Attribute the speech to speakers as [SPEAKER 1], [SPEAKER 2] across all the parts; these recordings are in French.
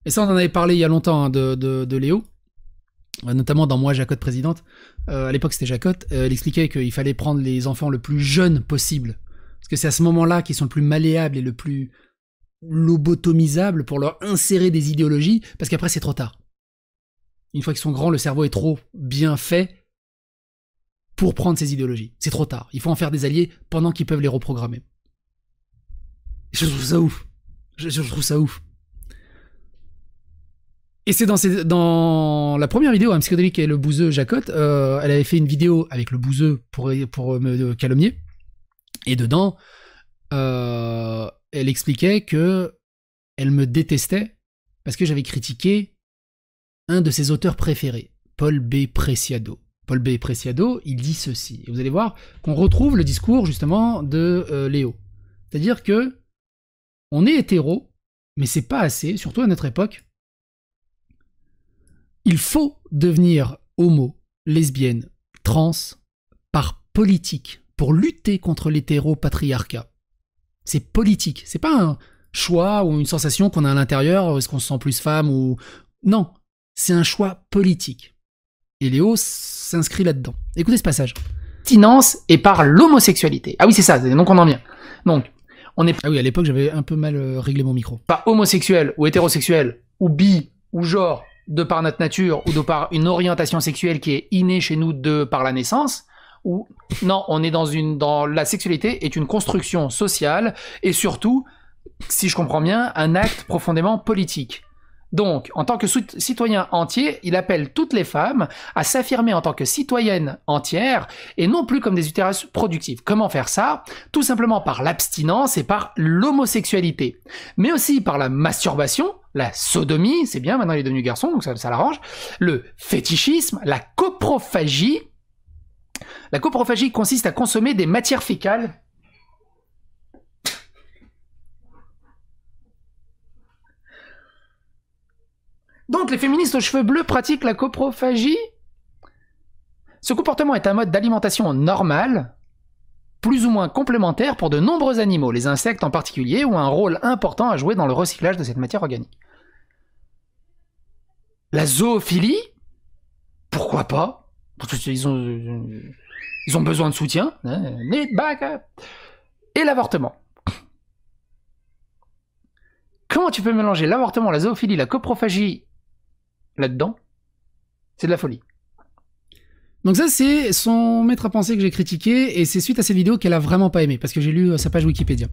[SPEAKER 1] Et ça, on en avait parlé il y a longtemps hein, de Léo, notamment dans Moi, Jacotte présidente. À l'époque, c'était Jacotte. Elle expliquait qu'il fallait prendre les enfants le plus jeunes possible. Parce que c'est à ce moment-là qu'ils sont le plus malléables et le plus lobotomisables pour leur insérer des idéologies, parce qu'après, c'est trop tard. Une fois qu'ils sont grands, le cerveau est trop bien fait pour prendre ces idéologies. C'est trop tard. Il faut en faire des alliés pendant qu'ils peuvent les reprogrammer. Je trouve ça ouf. Je trouve ça ouf. Et c'est dans la première vidéo, un psychodélique et le bouseux Jacotte, elle avait fait une vidéo avec le bouseux pour me calomnier. Et dedans, elle expliquait que elle me détestait parce que j'avais critiqué un de ses auteurs préférés, Paul B. Preciado. Paul B. Preciado, il dit ceci. Et vous allez voir qu'on retrouve le discours justement de Léo. C'est-à-dire que on est hétéro, mais c'est pas assez, surtout à notre époque. Il faut devenir homo, lesbienne, trans par politique pour lutter contre l'hétéropatriarcat. C'est politique. C'est pas un choix ou une sensation qu'on a à l'intérieur, est-ce qu'on se sent plus femme ou... Non, c'est un choix politique. Et Léo s'inscrit là-dedans. Écoutez ce passage. Tinence et par l'homosexualité. Ah oui, c'est ça, donc on en vient. Donc, on est... Ah oui, à l'époque, j'avais un peu mal réglé mon micro. Pas homosexuel ou hétérosexuel ou bi ou genre de par notre nature ou de par une orientation sexuelle qui est innée chez nous de par la naissance, ou non, on est dans la sexualité est une construction sociale et surtout, si je comprends bien, un acte profondément politique. Donc, en tant que citoyen entier, il appelle toutes les femmes à s'affirmer en tant que citoyennes entières et non plus comme des utérus productifs. Comment faire ça? Tout simplement par l'abstinence et par l'homosexualité. Mais aussi par la masturbation, la sodomie, c'est bien, maintenant il est devenu garçon, donc ça l'arrange, le fétichisme, la coprophagie. La coprophagie consiste à consommer des matières fécales Donc les féministes aux cheveux bleus pratiquent la coprophagie. Ce comportement est un mode d'alimentation normal, plus ou moins complémentaire pour de nombreux animaux. Les insectes en particulier ont un rôle important à jouer dans le recyclage de cette matière organique. La zoophilie? Pourquoi pas? Parce qu'ils ont besoin de soutien. Et l'avortement. Comment tu peux mélanger l'avortement, la zoophilie, la coprophagie là-dedans? C'est de la folie. Donc ça, c'est son maître à penser que j'ai critiqué, et c'est suite à cette vidéo qu'elle a vraiment pas aimé, parce que j'ai lu sa page Wikipédia.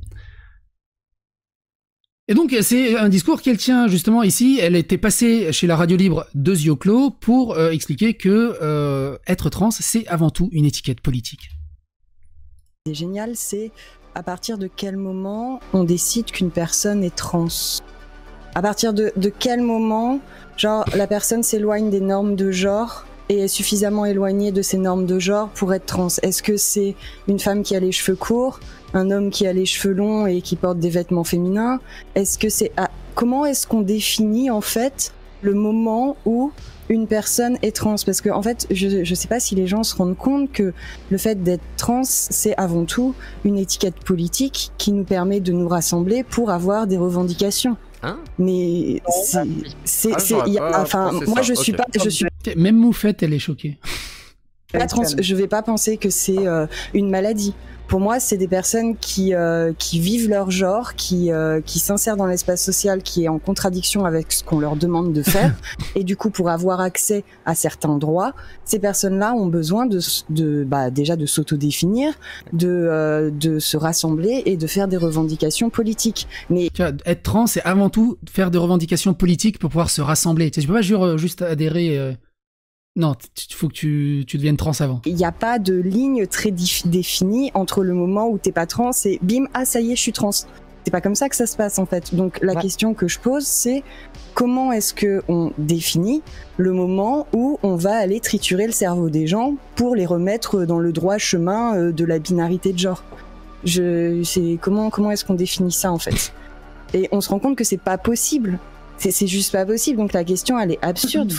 [SPEAKER 1] Et donc, c'est un discours qu'elle tient justement ici. Elle était passée chez la radio libre de Zioclo pour expliquer que être trans, c'est avant tout une étiquette politique.
[SPEAKER 2] C'est génial, c'est à partir de quel moment on décide qu'une personne est trans? À partir de quel moment, genre, la personne s'éloigne des normes de genre et est suffisamment éloignée de ces normes de genre pour être trans? Est-ce que c'est une femme qui a les cheveux courts, un homme qui a les cheveux longs et qui porte des vêtements féminins? Est-ce que c'est... Comment est-ce qu'on définit, en fait, le moment où une personne est trans? Parce que, en fait, je sais pas si les gens se rendent compte que le fait d'être trans, c'est avant tout une étiquette politique qui nous permet de nous rassembler pour avoir des revendications. Hein? Mais enfin, moi je suis pas, je suis.
[SPEAKER 1] Même Moufette, elle est choquée.
[SPEAKER 2] Je vais pas penser que c'est une maladie. Pour moi, c'est des personnes qui vivent leur genre, qui s'insèrent dans l'espace social, qui est en contradiction avec ce qu'on leur demande de faire. Et du coup, pour avoir accès à certains droits, ces personnes-là ont besoin déjà de s'autodéfinir, de se rassembler et de faire des revendications politiques. Mais
[SPEAKER 1] tu vois, être trans, c'est avant tout faire des revendications politiques pour pouvoir se rassembler. Tu peux pas juste adhérer. Non, il faut que tu deviennes trans avant.
[SPEAKER 2] Il n'y a pas de ligne très définie entre le moment où t'es pas trans et bim, ah ça y est, je suis trans. C'est pas comme ça que ça se passe en fait. Donc la question que je pose, c'est comment est-ce que on définit le moment où on va aller triturer le cerveau des gens pour les remettre dans le droit chemin de la binarité de genre? Comment est-ce qu'on définit ça en fait? Et on se rend compte que c'est pas possible. C'est juste pas possible, donc la question elle est absurde.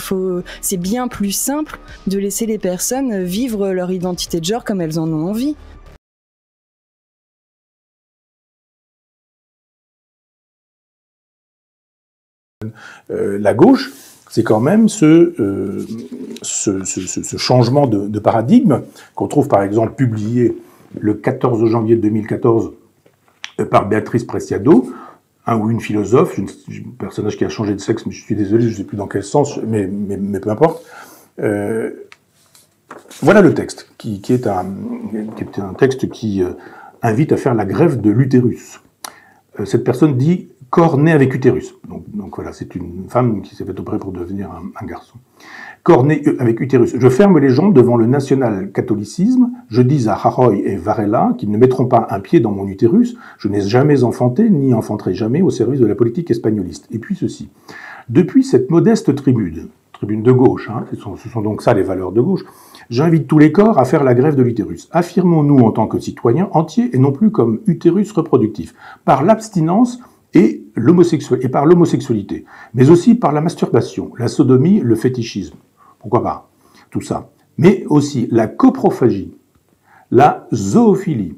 [SPEAKER 2] C'est bien plus simple de laisser les personnes vivre leur identité de genre comme elles en ont envie.
[SPEAKER 3] La gauche, c'est quand même ce changement de paradigme qu'on trouve par exemple publié le 14 janvier 2014 par Béatrice Preciado, un ou une philosophe, un personnage qui a changé de sexe, mais je suis désolé, je ne sais plus dans quel sens, mais peu importe. Voilà le texte, qui est un texte qui invite à faire la greffe de l'utérus. Cette personne dit « corps né avec utérus ». Donc voilà, c'est une femme qui s'est fait opérer pour devenir un garçon. Corps né avec utérus. Je ferme les jambes devant le national-catholicisme. Je dis à Rajoy et Varela qu'ils ne mettront pas un pied dans mon utérus. Je n'ai jamais enfanté, ni enfanterai jamais au service de la politique espagnoliste. Et puis ceci. Depuis cette modeste tribune de gauche, hein, ce sont donc ça les valeurs de gauche, j'invite tous les corps à faire la greffe de l'utérus. Affirmons-nous en tant que citoyens entiers et non plus comme utérus reproductif, par l'abstinence et par l'homosexualité, mais aussi par la masturbation, la sodomie, le fétichisme. Pourquoi pas? Tout ça. Mais aussi la coprophagie, la zoophilie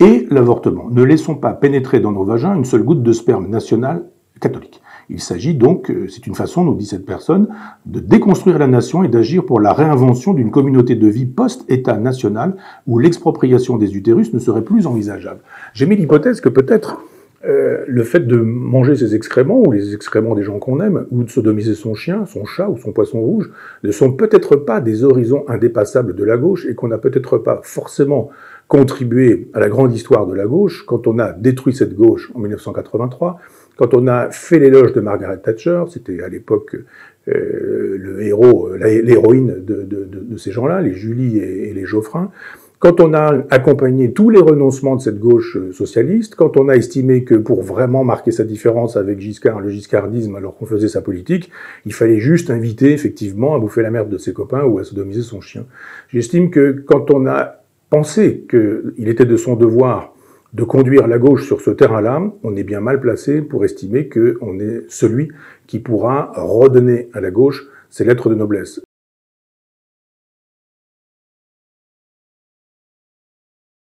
[SPEAKER 3] et l'avortement. Ne laissons pas pénétrer dans nos vagins une seule goutte de sperme national catholique. Il s'agit donc, c'est une façon, nous dit cette personne, de déconstruire la nation et d'agir pour la réinvention d'une communauté de vie post-État national où l'expropriation des utérus ne serait plus envisageable. J'ai mis l'hypothèse que peut-être le fait de manger ses excréments, ou les excréments des gens qu'on aime, ou de sodomiser son chien, son chat ou son poisson rouge, ne sont peut-être pas des horizons indépassables de la gauche et qu'on n'a peut-être pas forcément contribué à la grande histoire de la gauche quand on a détruit cette gauche en 1983, quand on a fait l'éloge de Margaret Thatcher, c'était à l'époque le héros, l'héroïne de ces gens-là, les Julie et les Geoffrin, quand on a accompagné tous les renoncements de cette gauche socialiste, quand on a estimé que pour vraiment marquer sa différence avec Giscard, le giscardisme, alors qu'on faisait sa politique, il fallait juste inviter effectivement à bouffer la merde de ses copains ou à sodomiser son chien. J'estime que quand on a pensé qu'il était de son devoir de conduire la gauche sur ce terrain-là, on est bien mal placé pour estimer qu'on est celui qui pourra redonner à la gauche ses lettres de noblesse.